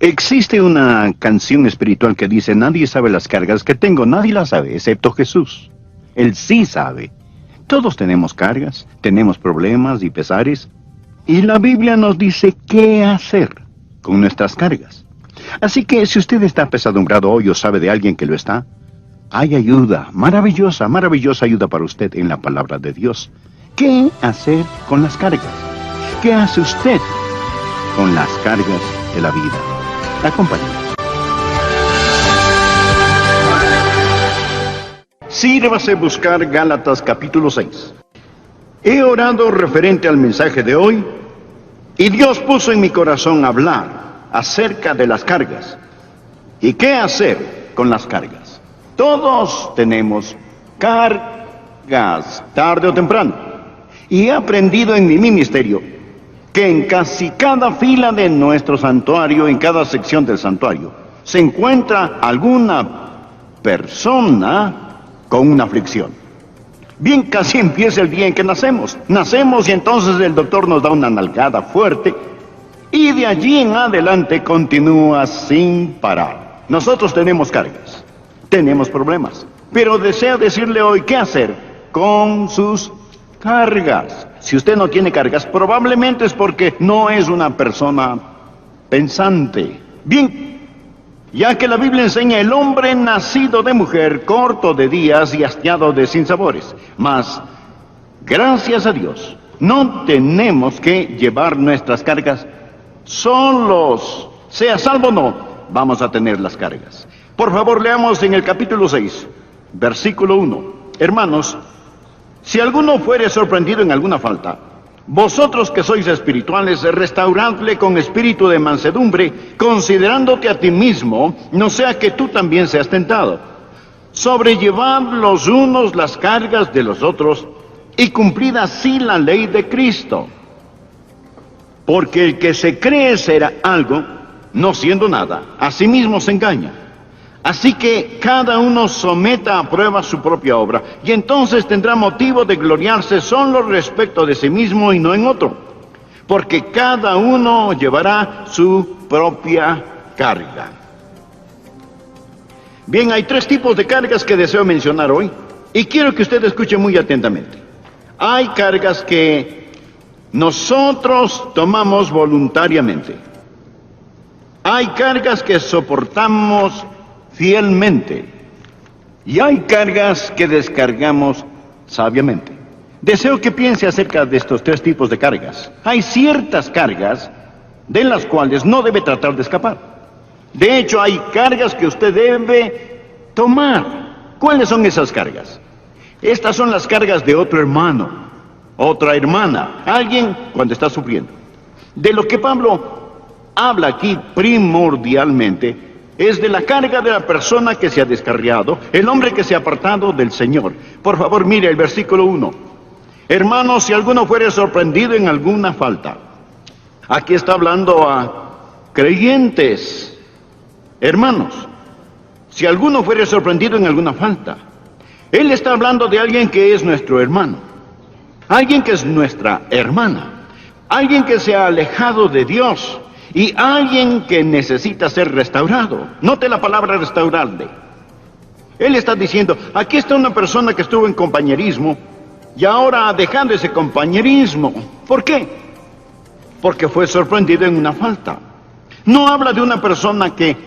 Existe una canción espiritual que dice: nadie sabe las cargas que tengo, nadie las sabe, excepto Jesús. Él sí sabe. Todos tenemos cargas, tenemos problemas y pesares, y la Biblia nos dice qué hacer con nuestras cargas. Así que si usted está apesadumbrado hoy o sabe de alguien que lo está, hay ayuda, maravillosa, maravillosa ayuda para usted en la palabra de Dios. ¿Qué hacer con las cargas? ¿Qué hace usted con las cargas de la vida? Acompáñenos. Sírvase buscar Gálatas capítulo 6. He orado referente al mensaje de hoy, y Dios puso en mi corazón hablar acerca de las cargas. ¿Y qué hacer con las cargas? Todos tenemos cargas, tarde o temprano. Y he aprendido en mi ministerio que en casi cada fila de nuestro santuario, en cada sección del santuario, se encuentra alguna persona con una aflicción. Bien, casi empieza el día en que nacemos. Nacemos y entonces el doctor nos da una nalgada fuerte y de allí en adelante continúa sin parar. Nosotros tenemos cargas, tenemos problemas, pero deseo decirle hoy qué hacer con sus cargas. Si usted no tiene cargas, probablemente es porque no es una persona pensante. Bien, ya que la Biblia enseña: el hombre nacido de mujer, corto de días y hastiado de sinsabores. Mas, gracias a Dios, no tenemos que llevar nuestras cargas solos. Sea salvo o no, vamos a tener las cargas. Por favor, leamos en el capítulo 6, versículo 1. Hermanos, si alguno fuere sorprendido en alguna falta, vosotros que sois espirituales, restauradle con espíritu de mansedumbre, considerándote a ti mismo, no sea que tú también seas tentado. Sobrellevad los unos las cargas de los otros, y cumplid así la ley de Cristo. Porque el que se cree ser algo, no siendo nada, a sí mismo se engaña. Así que cada uno someta a prueba su propia obra, y entonces tendrá motivo de gloriarse solo respecto de sí mismo y no en otro, porque cada uno llevará su propia carga. Bien, hay tres tipos de cargas que deseo mencionar hoy, y quiero que usted escuche muy atentamente. Hay cargas que nosotros tomamos voluntariamente. Hay cargas que soportamos fielmente, y hay cargas que descargamos sabiamente. Deseo que piense acerca de estos tres tipos de cargas. Hay ciertas cargas de las cuales no debe tratar de escapar. De hecho, hay cargas que usted debe tomar. ¿Cuáles son esas cargas? Estas son las cargas de otro hermano, otra hermana, alguien cuando está sufriendo. De lo que Pablo habla aquí primordialmente es de la carga de la persona que se ha descarriado, el hombre que se ha apartado del Señor. Por favor, mire el versículo 1. Hermanos, si alguno fuere sorprendido en alguna falta. Aquí está hablando a creyentes. Hermanos, si alguno fuere sorprendido en alguna falta. Él está hablando de alguien que es nuestro hermano, alguien que es nuestra hermana, alguien que se ha alejado de Dios, y alguien que necesita ser restaurado. Note la palabra restaurarle. Él está diciendo: aquí está una persona que estuvo en compañerismo y ahora ha dejado ese compañerismo. ¿Por qué? Porque fue sorprendido en una falta. No habla de una persona que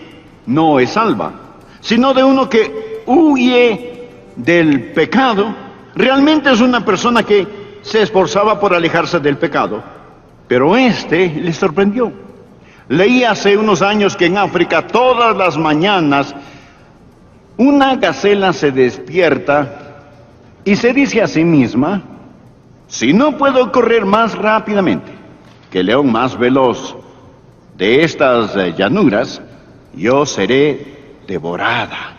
no es salva, sino de uno que huye del pecado. Realmente es una persona que se esforzaba por alejarse del pecado, pero le sorprendió. Leí hace unos años que en África todas las mañanas una gacela se despierta y se dice a sí misma: si no puedo correr más rápidamente que el león más veloz de estas llanuras, yo seré devorada.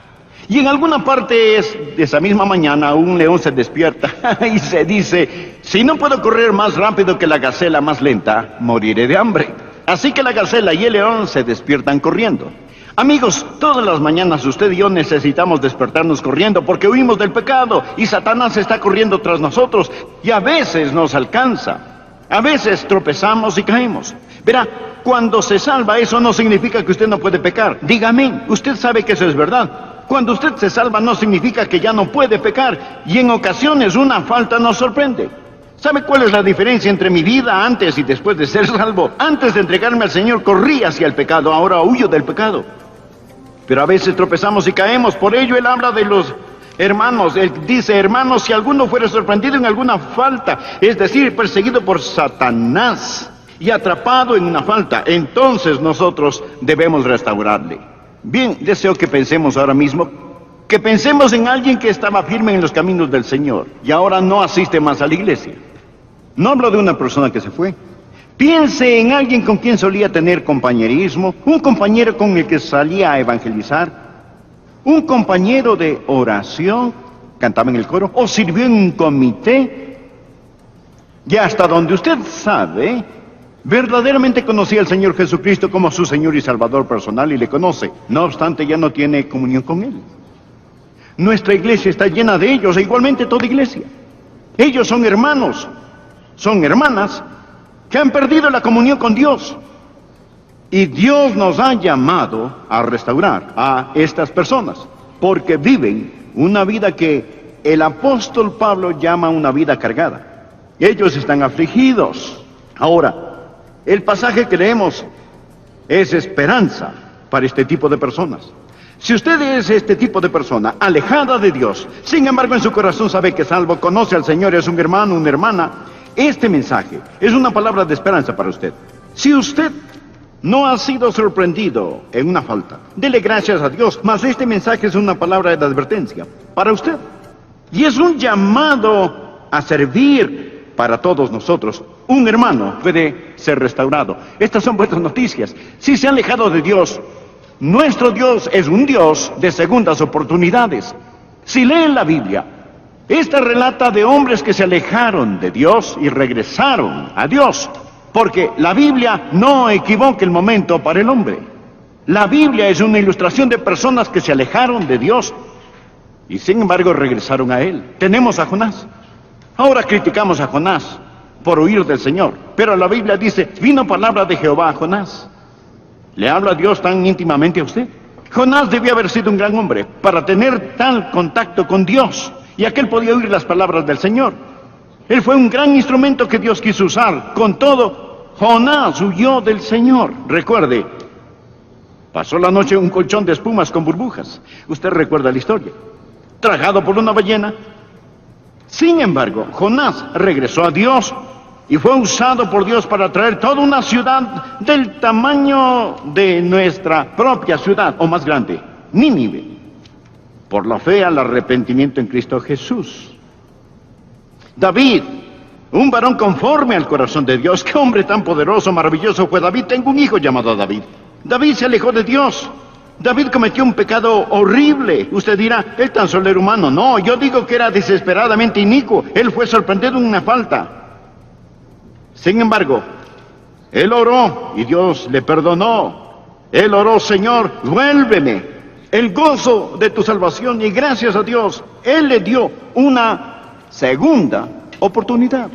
Y en alguna parte de esa misma mañana un león se despierta y se dice: si no puedo correr más rápido que la gacela más lenta, moriré de hambre. Así que la gacela y el león se despiertan corriendo. Amigos, todas las mañanas usted y yo necesitamos despertarnos corriendo porque huimos del pecado y Satanás está corriendo tras nosotros y a veces nos alcanza. A veces tropezamos y caemos. Verá, cuando se salva, eso no significa que usted no puede pecar. Dígame, usted sabe que eso es verdad. Cuando usted se salva no significa que ya no puede pecar. Y en ocasiones una falta nos sorprende. ¿Sabe cuál es la diferencia entre mi vida antes y después de ser salvo? Antes de entregarme al Señor corrí hacia el pecado, ahora huyo del pecado. Pero a veces tropezamos y caemos. Por ello Él habla de los hermanos. Él dice, hermanos, si alguno fuera sorprendido en alguna falta, es decir, perseguido por Satanás y atrapado en una falta, entonces nosotros debemos restaurarle. Bien, deseo que pensemos ahora mismo, que pensemos en alguien que estaba firme en los caminos del Señor y ahora no asiste más a la iglesia. No hablo de una persona que se fue. Piense en alguien con quien solía tener compañerismo, un compañero con el que salía a evangelizar, un compañero de oración, cantaba en el coro, o sirvió en un comité. Y hasta donde usted sabe, verdaderamente conocía al Señor Jesucristo como su Señor y Salvador personal y le conoce. No obstante, ya no tiene comunión con Él. Nuestra iglesia está llena de ellos, e igualmente toda iglesia. Ellos son hermanos, son hermanas, que han perdido la comunión con Dios. Y Dios nos ha llamado a restaurar a estas personas, porque viven una vida que el apóstol Pablo llama una vida cargada. Ellos están afligidos. Ahora, el pasaje que leemos es esperanza para este tipo de personas. Si usted es este tipo de persona, alejada de Dios, sin embargo en su corazón sabe que es salvo, conoce al Señor, es un hermano, una hermana, este mensaje es una palabra de esperanza para usted. Si usted no ha sido sorprendido en una falta, dele gracias a Dios, mas este mensaje es una palabra de advertencia para usted. Y es un llamado a servir para todos nosotros. Un hermano puede ser restaurado. Estas son buenas noticias. Si se ha alejado de Dios, nuestro Dios es un Dios de segundas oportunidades. Si leen la Biblia, esta relata de hombres que se alejaron de Dios y regresaron a Dios, porque la Biblia no equivoca el momento para el hombre. La Biblia es una ilustración de personas que se alejaron de Dios y sin embargo regresaron a Él. Tenemos a Jonás. Ahora criticamos a Jonás por huir del Señor, pero la Biblia dice, vino palabra de Jehová a Jonás. ¿Le habla Dios tan íntimamente a usted? Jonás debía haber sido un gran hombre para tener tal contacto con Dios, y aquel podía oír las palabras del Señor. Él fue un gran instrumento que Dios quiso usar. Con todo, Jonás huyó del Señor. Recuerde, pasó la noche en un colchón de espumas con burbujas. Usted recuerda la historia. Tragado por una ballena. Sin embargo, Jonás regresó a Dios y fue usado por Dios para traer toda una ciudad del tamaño de nuestra propia ciudad, o más grande, Nínive, por la fe al arrepentimiento en Cristo Jesús. David, un varón conforme al corazón de Dios. ¡Qué hombre tan poderoso, maravilloso fue David! Tengo un hijo llamado David. David se alejó de Dios. David cometió un pecado horrible. Usted dirá, él tan solo era humano. No, yo digo que era desesperadamente inicuo. Él fue sorprendido en una falta. Sin embargo, él oró y Dios le perdonó. Él oró, Señor, vuélveme el gozo de tu salvación, y gracias a Dios, Él le dio una segunda oportunidad.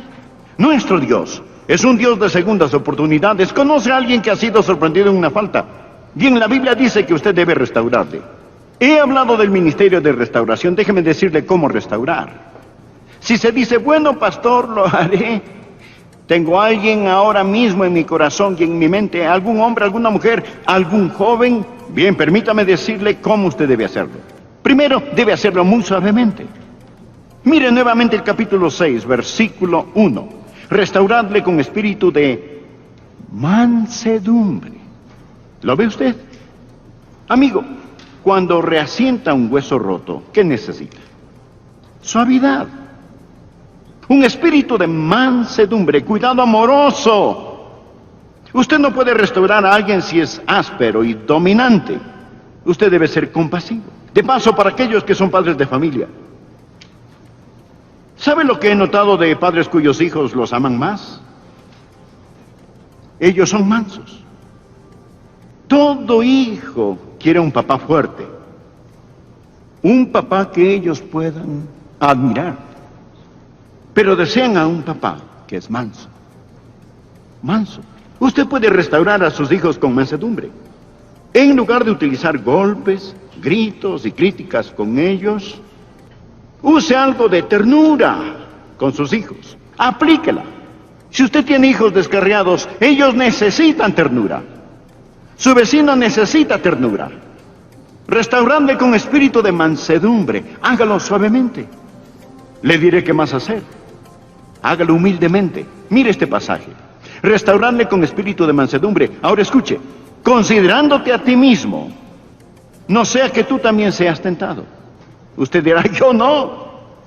Nuestro Dios es un Dios de segundas oportunidades. Conoce a alguien que ha sido sorprendido en una falta. Bien, la Biblia dice que usted debe restaurarle. He hablado del ministerio de restauración. Déjeme decirle cómo restaurar. Si se dice, bueno, pastor, lo haré. Tengo a alguien ahora mismo en mi corazón y en mi mente, algún hombre, alguna mujer, algún joven. Bien, permítame decirle cómo usted debe hacerlo. Primero, debe hacerlo muy suavemente. Mire nuevamente el capítulo 6, versículo 1. Restauradle con espíritu de mansedumbre. ¿Lo ve usted? Amigo, cuando reasienta un hueso roto, ¿qué necesita? Suavidad. Un espíritu de mansedumbre, cuidado amoroso. Usted no puede restaurar a alguien si es áspero y dominante. Usted debe ser compasivo. De paso, para aquellos que son padres de familia, ¿sabe lo que he notado de padres cuyos hijos los aman más? Ellos son mansos. Todo hijo quiere un papá fuerte, un papá que ellos puedan admirar, pero desean a un papá que es manso. Manso. Usted puede restaurar a sus hijos con mansedumbre. En lugar de utilizar golpes, gritos y críticas con ellos, use algo de ternura con sus hijos. Aplíquela. Si usted tiene hijos descarriados, ellos necesitan ternura. Su vecino necesita ternura. Restaurarle con espíritu de mansedumbre. Hágalo suavemente. Le diré qué más hacer. Hágalo humildemente. Mire este pasaje. Restaurarle con espíritu de mansedumbre. Ahora escuche. Considerándote a ti mismo, no sea que tú también seas tentado. Usted dirá, yo no.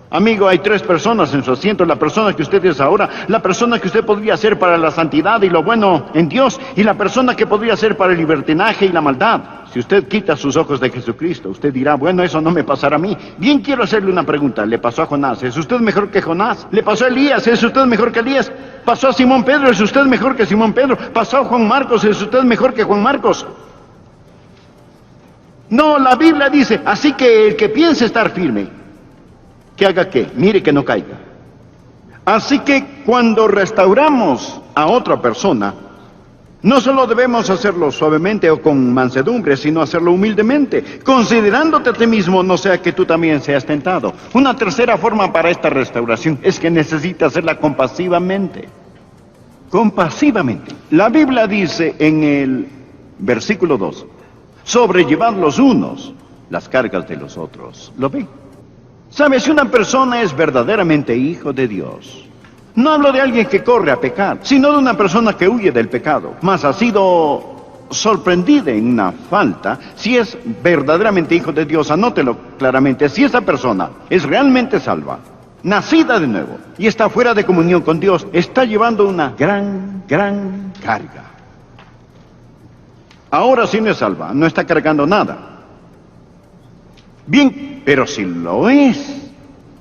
Amigo, hay 3 personas en su asiento: la persona que usted es ahora, la persona que usted podría ser para la santidad y lo bueno en Dios, y la persona que podría ser para el libertinaje y la maldad. Si usted quita sus ojos de Jesucristo, usted dirá, bueno, eso no me pasará a mí. Bien, quiero hacerle una pregunta. ¿Le pasó a Jonás? ¿Es usted mejor que Jonás? ¿Le pasó a Elías? ¿Es usted mejor que Elías? ¿Pasó a Simón Pedro? ¿Es usted mejor que Simón Pedro? ¿Pasó a Juan Marcos? ¿Es usted mejor que Juan Marcos? No, la Biblia dice, así que el que piense estar firme, ¿que haga qué? Mire que no caiga. Así que cuando restauramos a otra persona, no solo debemos hacerlo suavemente o con mansedumbre, sino hacerlo humildemente, considerándote a ti mismo, no sea que tú también seas tentado. Una tercera forma para esta restauración es que necesita hacerla compasivamente. Compasivamente. La Biblia dice en el versículo 2, sobrellevad los unos las cargas de los otros. ¿Lo ve? ¿Sabe? Si una persona es verdaderamente hijo de Dios, no hablo de alguien que corre a pecar, sino de una persona que huye del pecado, mas ha sido sorprendida en una falta. Si es verdaderamente hijo de Dios, anótelo claramente, si esa persona es realmente salva, nacida de nuevo, y está fuera de comunión con Dios, está llevando una gran carga. Ahora si no es salva, no está cargando nada. Bien, pero si lo es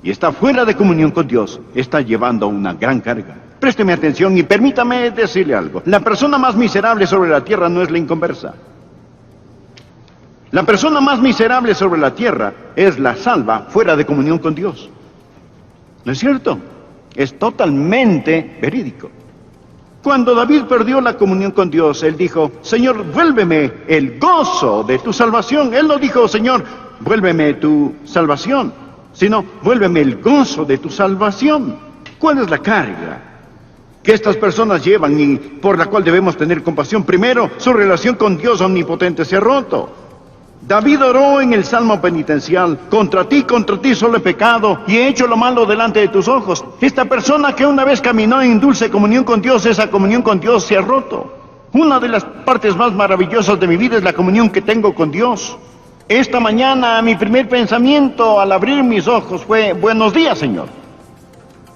y está fuera de comunión con Dios, está llevando una gran carga. Présteme atención y permítame decirle algo. La persona más miserable sobre la tierra no es la inconversa. La persona más miserable sobre la tierra es la salva fuera de comunión con Dios. ¿No es cierto? Es totalmente verídico. Cuando David perdió la comunión con Dios, él dijo, Señor, vuélveme el gozo de tu salvación. Él no dijo, Señor, vuélveme tu salvación, sino vuélveme el gozo de tu salvación. ¿Cuál es la carga que estas personas llevan y por la cual debemos tener compasión? Primero, su relación con Dios omnipotente se ha roto. David oró en el Salmo penitencial, contra ti solo he pecado y he hecho lo malo delante de tus ojos. Esta persona que una vez caminó en dulce comunión con Dios, esa comunión con Dios se ha roto. Una de las partes más maravillosas de mi vida es la comunión que tengo con Dios. Esta mañana mi primer pensamiento al abrir mis ojos fue, buenos días, Señor.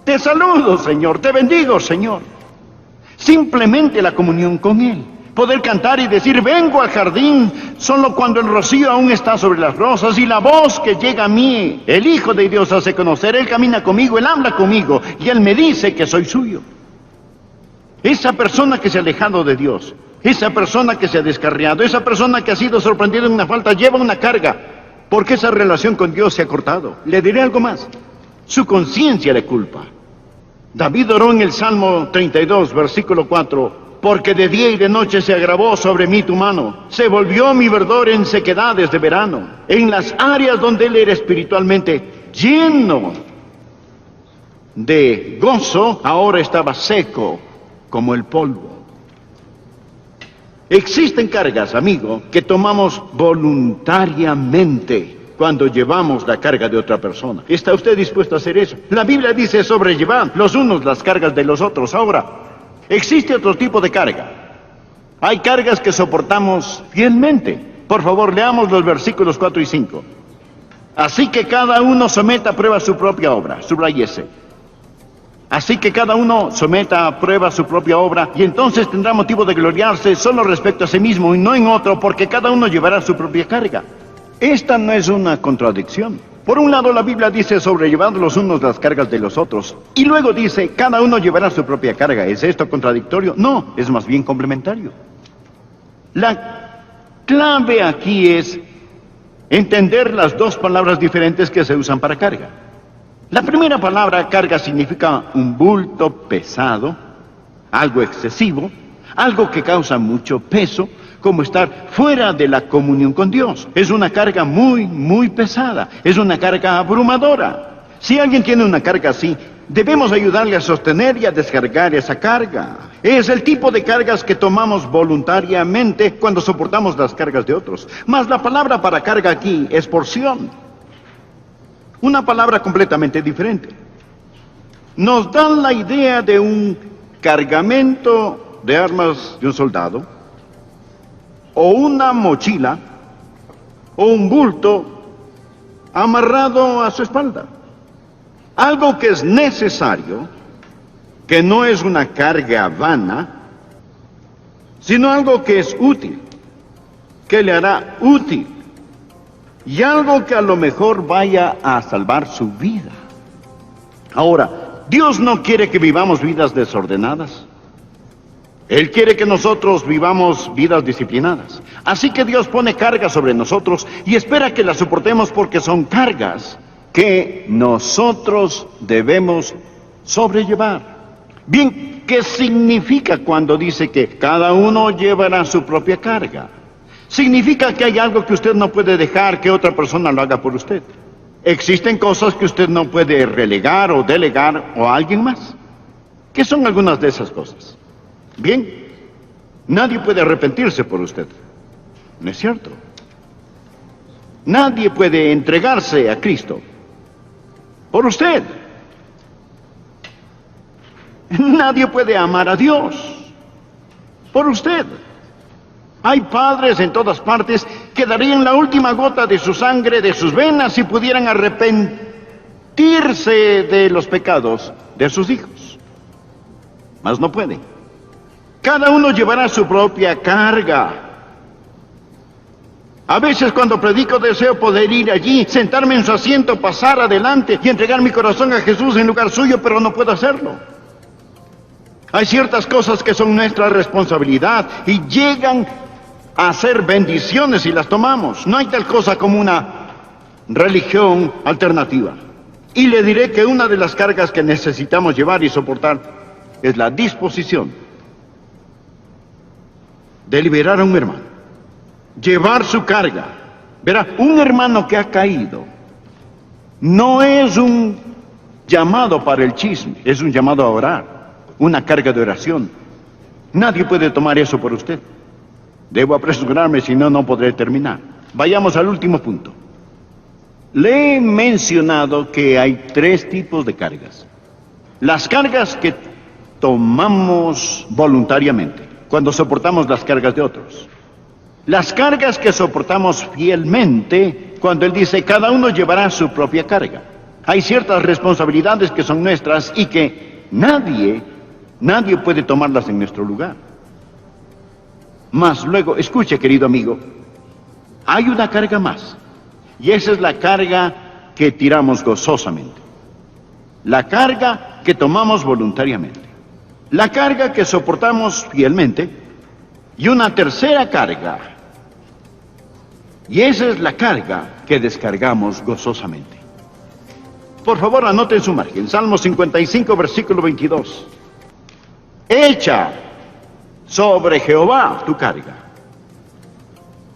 Te saludo, Señor, te bendigo, Señor. Simplemente la comunión con Él. Poder cantar y decir, vengo al jardín, solo cuando el rocío aún está sobre las rosas y la voz que llega a mí, el Hijo de Dios hace conocer, Él camina conmigo, Él habla conmigo y Él me dice que soy suyo. Esa persona que se ha alejado de Dios, esa persona que se ha descarriado, esa persona que ha sido sorprendida en una falta, lleva una carga, porque esa relación con Dios se ha cortado. Le diré algo más, su conciencia le culpa. David oró en el Salmo 32, versículo 4, porque de día y de noche se agravó sobre mí tu mano, se volvió mi verdor en sequedades de verano, en las áreas donde él era espiritualmente lleno de gozo, ahora estaba seco como el polvo. Existen cargas, amigo, que tomamos voluntariamente cuando llevamos la carga de otra persona. ¿Está usted dispuesto a hacer eso? La Biblia dice sobrellevar los unos las cargas de los otros. Ahora, existe otro tipo de carga. Hay cargas que soportamos fielmente. Por favor, leamos los versículos 4 y 5. Así que cada uno someta a prueba su propia obra. Subrayese. Así que cada uno someta a prueba su propia obra, y entonces tendrá motivo de gloriarse solo respecto a sí mismo y no en otro, porque cada uno llevará su propia carga. Esta no es una contradicción. Por un lado, la Biblia dice sobrellevad los unos las cargas de los otros, y luego dice cada uno llevará su propia carga. ¿Es esto contradictorio? No, es más bien complementario. La clave aquí es entender las dos palabras diferentes que se usan para carga. La primera palabra, carga, significa un bulto pesado, algo excesivo, Algo que causa mucho peso, como estar fuera de la comunión con Dios. Es una carga muy, muy pesada. Es una carga abrumadora. Si alguien tiene una carga así, debemos ayudarle a sostener y a descargar esa carga. Es el tipo de cargas que tomamos voluntariamente cuando soportamos las cargas de otros. Mas la palabra para carga aquí es porción. Una palabra completamente diferente. Nos dan la idea de un cargamento de armas de un soldado, o una mochila, o un bulto amarrado a su espalda. Algo que es necesario, que no es una carga vana, sino algo que es útil, que le hará útil, y algo que a lo mejor vaya a salvar su vida. Ahora, Dios no quiere que vivamos vidas desordenadas. Él quiere que nosotros vivamos vidas disciplinadas. Así que Dios pone cargas sobre nosotros y espera que las soportemos porque son cargas que nosotros debemos sobrellevar. Bien, ¿qué significa cuando dice que cada uno llevará su propia carga? Significa que hay algo que usted no puede dejar que otra persona lo haga por usted. Existen cosas que usted no puede relegar o delegar a alguien más. ¿Qué son algunas de esas cosas? Bien, nadie puede arrepentirse por usted. ¿No es cierto? Nadie puede entregarse a Cristo por usted. Nadie puede amar a Dios por usted. Hay padres en todas partes que darían la última gota de su sangre, de sus venas, si pudieran arrepentirse de los pecados de sus hijos. Mas no pueden. Cada uno llevará su propia carga. A veces cuando predico deseo poder ir allí, sentarme en su asiento, pasar adelante y entregar mi corazón a Jesús en lugar suyo, pero no puedo hacerlo. Hay ciertas cosas que son nuestra responsabilidad y llegan a ser bendiciones si las tomamos. No hay tal cosa como una religión alternativa. Y le diré que una de las cargas que necesitamos llevar y soportar es la disposición de liberar a un hermano, llevar su carga. Verá, un hermano que ha caído no es un llamado para el chisme, es un llamado a orar, una carga de oración. Nadie puede tomar eso por usted. Debo apresurarme, si no, no podré terminar. Vayamos al último punto. Le he mencionado que hay 3 tipos de cargas. Las cargas que tomamos voluntariamente, cuando soportamos las cargas de otros. Las cargas que soportamos fielmente, cuando Él dice, cada uno llevará su propia carga. Hay ciertas responsabilidades que son nuestras y que nadie puede tomarlas en nuestro lugar. Mas luego, escuche, querido amigo, hay una carga más, y esa es la carga que tiramos gozosamente. La carga que tomamos voluntariamente. La carga que soportamos fielmente, y una tercera carga, y esa es la carga que descargamos gozosamente. Por favor, anote en su margen, Salmo 55, versículo 22. Echa sobre Jehová tu carga,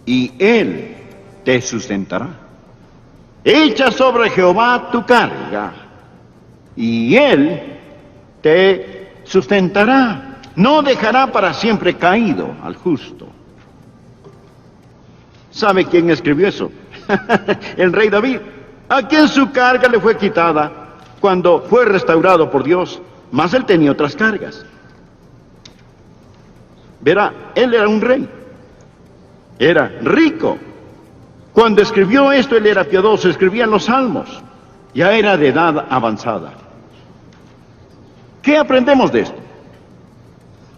y Él te sustentará. Echa sobre Jehová tu carga, y Él te sustentará. No dejará para siempre caído al justo. ¿Sabe quién escribió eso? El rey David, a quien su carga le fue quitada cuando fue restaurado por Dios, mas él tenía otras cargas. Verá, él era un rey, era rico. Cuando escribió esto, él era piadoso, escribía los salmos, ya era de edad avanzada. ¿Qué aprendemos de esto?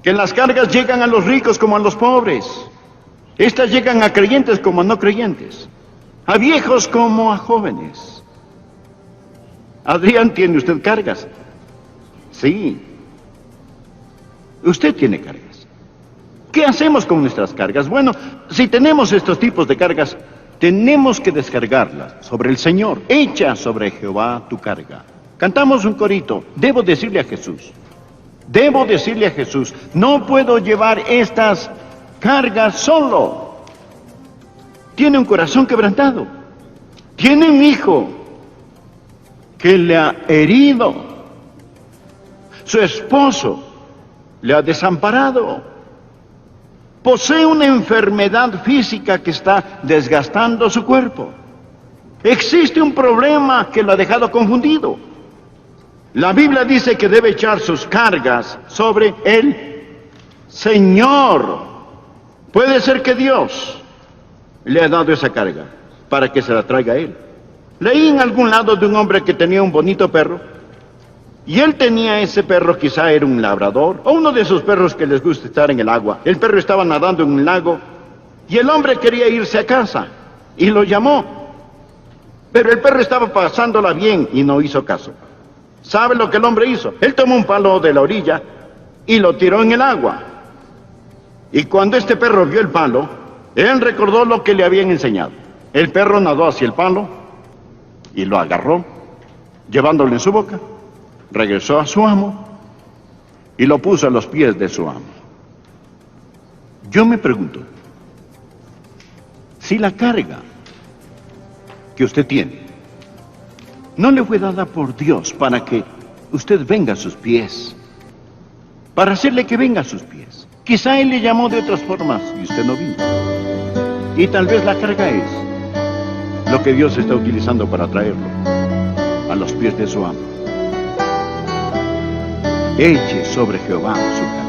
Que las cargas llegan a los ricos como a los pobres. Estas llegan a creyentes como a no creyentes, a viejos como a jóvenes. Adrián, ¿tiene usted cargas? Sí. Usted tiene cargas. ¿Qué hacemos con nuestras cargas? Bueno, si tenemos estos tipos de cargas, tenemos que descargarlas sobre el Señor. Echa sobre Jehová tu carga. Cantamos un corito. Debo decirle a Jesús, Debo decirle a Jesús, no puedo llevar estas cargas solo. Tiene un corazón quebrantado. Tiene un hijo que le ha herido. Su esposo le ha desamparado. Posee una enfermedad física que está desgastando su cuerpo. Existe un problema que lo ha dejado confundido. La Biblia dice que debe echar sus cargas sobre el Señor. Puede ser que Dios le ha dado esa carga para que se la traiga a él. Leí en algún lado de un hombre que tenía un bonito perro, y él tenía ese perro, quizá era un labrador, o uno de esos perros que les gusta estar en el agua. El perro estaba nadando en un lago, y el hombre quería irse a casa, y lo llamó. Pero el perro estaba pasándola bien y no hizo caso. ¿Sabe lo que el hombre hizo? Él tomó un palo de la orilla y lo tiró en el agua. Y cuando este perro vio el palo, él recordó lo que le habían enseñado. El perro nadó hacia el palo y lo agarró, llevándolo en su boca. Regresó a su amo y lo puso a los pies de su amo. Yo me pregunto, si la carga que usted tiene no le fue dada por Dios para que usted venga a sus pies, para hacerle que venga a sus pies. Quizá Él le llamó de otras formas y usted no vino. Y tal vez la carga es lo que Dios está utilizando para traerlo a los pies de su amo. Eche sobre Jehová su carga.